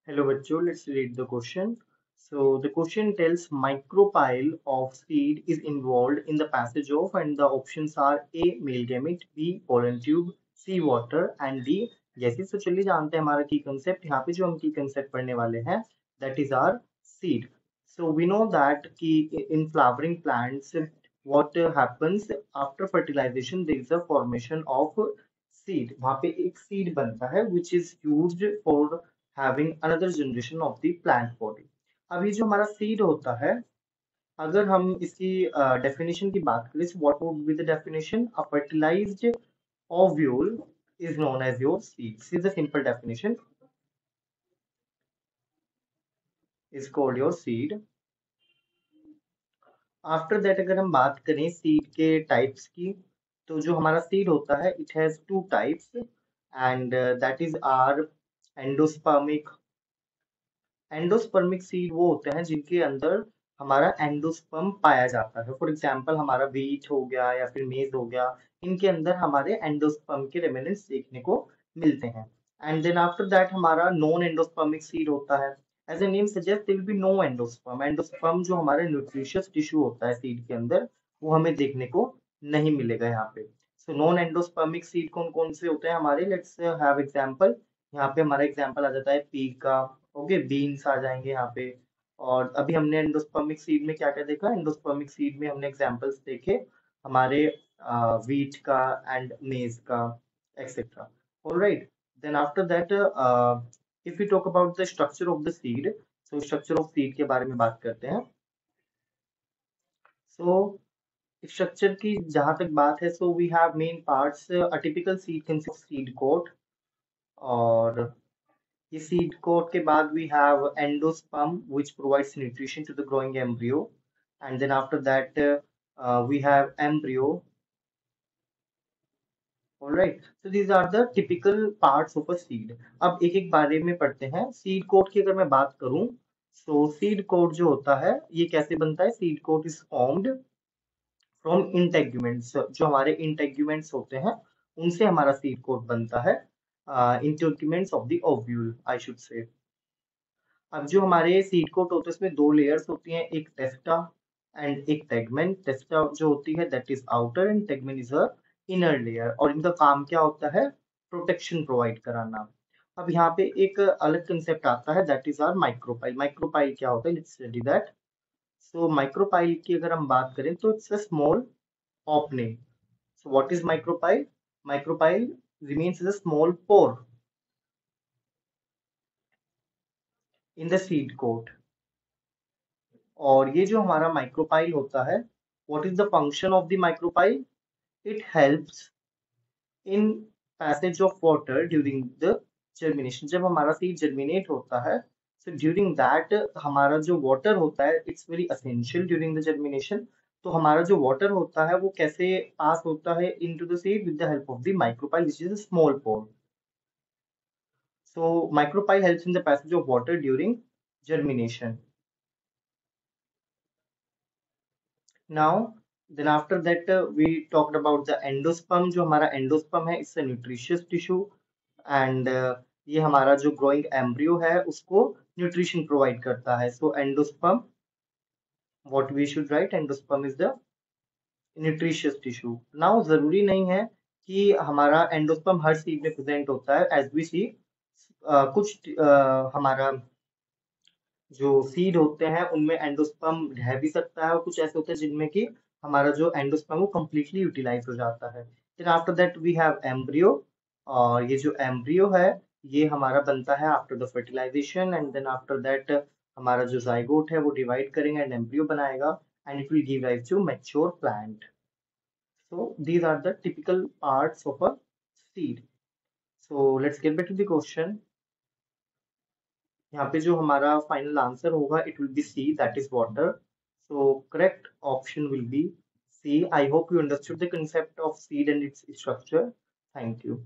Hello, bachcho. Let's read the question. So the question tells micropyle of seed is involved in the passage of, and the options are A male gamete, B pollen tube, C water and D gases. तो चलिए जानते हैं हमारा की concept. यहाँ पे जो हम की concept पढ़ने वाले हैं that is our seed. So we know that कि in flowering plants what happens after fertilization there is a formation of seed. वहाँ पे एक seed बनता है which is used for having another generation of the plant body. अब ये जो हमारा seed होता है, अगर हम इसकी definition की बात करें, so what would be the definition? A fertilized ovule is known as your seed. This is the simple definition. Is called your seed. After that अगर हम बात करें seed के types की, तो जो हमारा seed होता है, it has two types and that is our endospermic endospermic seed वो होते हैं जिनके अंदर हमारा एंडोस्पर्म पाया जाता है। फॉर एग्जांपल हमारा व्हीट हो गया या फिर मेज हो गया, इनके अंदर हमारे एंडोस्पर्म के रेमिनेंट्स देखने को मिलते हैं। एंड देन आफ्टर दैट हमारा नॉन एंडोस्पर्मिक सीड होता है। As a name suggest there will be no endosperm. Endosperm जो हमारे न्यूट्रिशियस टिश्यू होता है सीड के अंदर, वो हमें देखने को नहीं मिलेगा यहाँ पे। सो नॉन एंडोस्पर्मिक सीड कौन कौन से होते हैं हमारे, लेट्स हैव एग्जांपल। यहाँ पे हमारा एग्जांपल आ जाता है पी का, ओके, बीन्स आ जाएंगे यहाँ पे। और अभी हमने एंडोस्पर्मिक सीड में क्या क्या देखा, एंडोस्पर्मिक सीड में हमने एग्जांपल्स देखे हमारे wheat का एंड मेज का etcetera. Alright, then after that if we talk about the structure of the seed, so structure of seed के बारे में बात करते हैं। सो स्ट्रक्चर की जहां तक बात है, so we have main parts. A typical seed consist of seed coat, और ये seed coat के बाद we have endosperm which provides nutrition to the growing embryo, and then after that we have embryo. All right, so these are the typical parts of a seed. अब एक एक बारे में पढ़ते हैं। seed coat की अगर मैं बात करूं, so seed coat जो होता है ये कैसे बनता है? seed coat is formed from integuments। जो हमारे integuments होते हैं उनसे हमारा seed coat बनता है। integuments of the ovule I should say। अब जो हमारे सीड कोट होते हैं उसमें दो लेयर्स होती हैं, एक टेस्टा एंड एक टेगमेंट। टेस्टा जो होती है that is outer and tegmen is a inner layer, और इनका काम क्या होता है? प्रोटेक्शन प्रोवाइड कराना। अब यहाँ पे एक अलग कंसेप्ट आता है that is are micropyle. Micropyle क्या होता है? Let's study that. So micropyle की अगर हम बात करें तो it's a small opening. So what is micropyle? Micropyle remains as a small pore in the seed coat। और ये जो हमारा माइक्रोपाइल होता है, what is the function of the micropyle? It helps in passage of water during the germination. जब हमारा seed germinate होता है, सो ड्यूरिंग दैट हमारा जो वाटर होता है it's very essential during the germination. तो हमारा जो वाटर होता है वो कैसे पास होता है into the seed? With the help of the micropyle which is a small pore. So micropyle helps in the passage of water during germination. Now, then after that we talked about the endosperm। जो हमारा endosperm है it's a nutritious tissue, and ये हमारा जो growing embryo है उसको nutrition provide करता है। So endosperm, what we should write? Endosperm is the nutritious tissue। Now जरूरी नहीं है कि हमारा endosperm हर seed में present होता है। As we see कुछ हमारा जो सीड होते हैं उनमें एंडोस्पर्म रह भी सकता है, और कुछ ऐसे होते हैं जिनमें कि हमारा जो एंडोस्पर्म वो कंप्लीटली यूटिलाइज हो जाता है। Then after that we have embryo, और ये जो एम्ब्रियो है ये हमारा बनता है after the fertilization, and then after that हमारा जो जाइगोट है वो डिवाइड करेंगे एंड एम्ब्रियो बनाएगा, and it will give rise to mature plant. So these are the typical parts of a seed. So let's get back to the question. यहाँ पे जो हमारा फाइनल आंसर होगा it will be C, that is water. So correct option will be C. I hope you understood the concept of seed and its structure. Thank you.